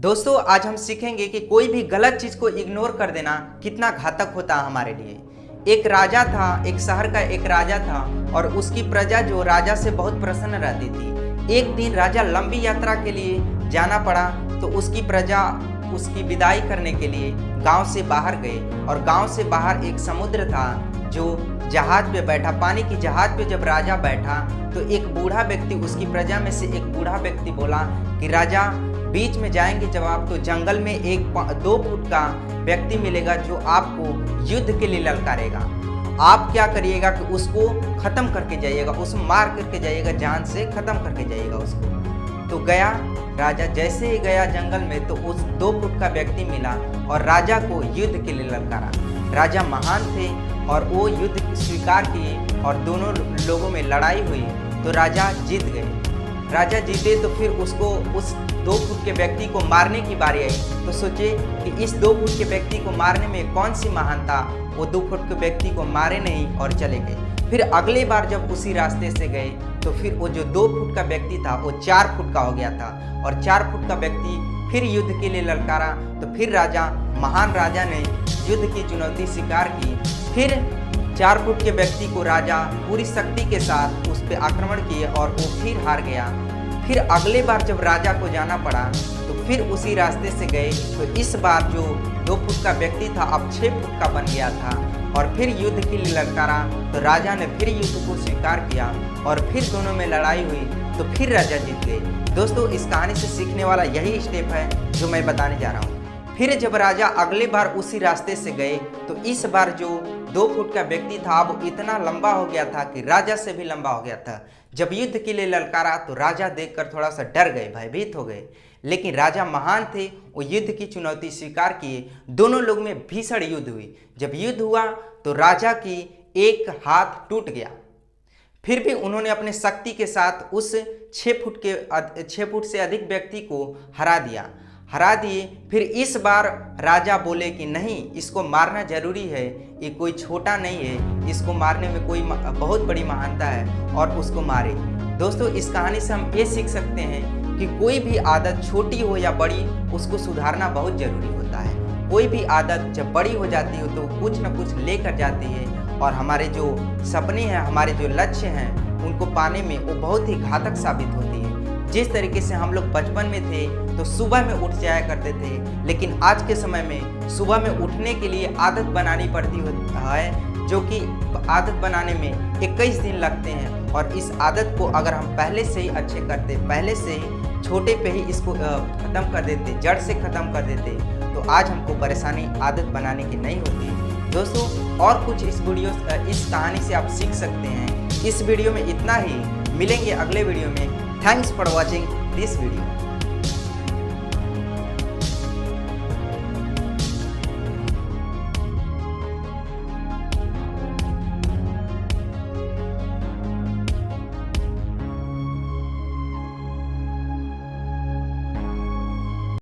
दोस्तों आज हम सीखेंगे कि कोई भी गलत चीज़ को इग्नोर कर देना कितना घातक होता है हमारे लिए। एक राजा था, एक शहर का एक राजा था और उसकी प्रजा जो राजा से बहुत प्रसन्न रहती थी। एक दिन राजा लंबी यात्रा के लिए जाना पड़ा तो उसकी प्रजा उसकी विदाई करने के लिए गांव से बाहर गए और गांव से बाहर एक समुद्र था जो जहाज पे बैठा। पानी की जहाज पे जब राजा बैठा तो एक बूढ़ा व्यक्ति, उसकी प्रजा में से एक बूढ़ा व्यक्ति बोला कि राजा बीच में जाएंगे जब आप तो जंगल में एक 2 फुट का व्यक्ति मिलेगा जो आपको युद्ध के लिए ललकारेगा। आप क्या करिएगा कि उसको खत्म करके जाइएगा, उसको मार करके जाइएगा, जान से खत्म करके जाइएगा उसको। तो गया राजा, जैसे ही गया जंगल में तो उस 2 फुट का व्यक्ति मिला और राजा को युद्ध के लिए ललकारा। राजा महान थे और वो युद्ध स्वीकार किए और दोनों लोगों में लड़ाई हुई तो राजा जीत गए। राजा जीते तो फिर उसको उस 2 फुट के व्यक्ति को मारने की बारी आई तो सोचे कि इस 2 फुट के व्यक्ति को मारने में कौन सी महानता, वो 2 फुट के व्यक्ति को मारे नहीं और चले गए। फिर अगले बार जब उसी रास्ते से गए तो फिर वो जो 2 फुट का व्यक्ति था वो 4 फुट का हो गया था और 4 फुट का व्यक्ति फिर युद्ध के लिए ललकारा तो फिर राजा, महान राजा ने युद्ध की चुनौती स्वीकार की। फिर 4 फुट के व्यक्ति को राजा पूरी शक्ति के साथ उस पर आक्रमण किए और वो फिर हार गया। फिर अगले बार जब राजा को जाना पड़ा तो फिर उसी रास्ते से गए तो इस बार जो 2 फुट का व्यक्ति था अब 6 फुट का बन गया था और फिर युद्ध के लिए ललकारा तो राजा ने फिर युद्ध को स्वीकार किया और फिर दोनों में लड़ाई हुई तो फिर राजा जीत गए। दोस्तों इस कहानी से सीखने वाला यही स्टेप है जो मैं बताने जा रहा हूँ। फिर जब राजा अगले बार उसी रास्ते से गए तो इस बार जो 2 फुट का व्यक्ति था वो इतना लंबा हो गया था कि राजा से भी लंबा हो गया था। जब युद्ध के लिए ललकारा तो राजा देखकर थोड़ा सा डर गए, भयभीत हो गए, लेकिन राजा महान थे, वो युद्ध की चुनौती स्वीकार किए। दोनों लोग में भीषण युद्ध हुई। जब युद्ध हुआ तो राजा की एक हाथ टूट गया, फिर भी उन्होंने अपने शक्ति के साथ उस 6 फुट से अधिक व्यक्ति को हरा दिए। फिर इस बार राजा बोले कि नहीं, इसको मारना जरूरी है, ये कोई छोटा नहीं है, इसको मारने में कोई बहुत बड़ी महानता है और उसको मारे। दोस्तों इस कहानी से हम ये सीख सकते हैं कि कोई भी आदत छोटी हो या बड़ी उसको सुधारना बहुत जरूरी होता है। कोई भी आदत जब बड़ी हो जाती हो तो कुछ न कुछ लेकर जाती है और हमारे जो सपने हैं, हमारे जो लक्ष्य हैं उनको पाने में वो बहुत ही घातक साबित होती है। जिस तरीके से हम लोग बचपन में थे तो सुबह में उठ जाया करते थे, लेकिन आज के समय में सुबह में उठने के लिए आदत बनानी पड़ती है, जो कि आदत बनाने में 21 दिन लगते हैं। और इस आदत को अगर हम पहले से ही अच्छे करते, पहले से ही छोटे पे ही इसको ख़त्म कर देते, जड़ से ख़त्म कर देते तो आज हमको परेशानी आदत बनाने की नहीं होती। दोस्तों और कुछ इस कहानी से आप सीख सकते हैं। इस वीडियो में इतना ही, मिलेंगे अगले वीडियो में। Thanks for watching this video.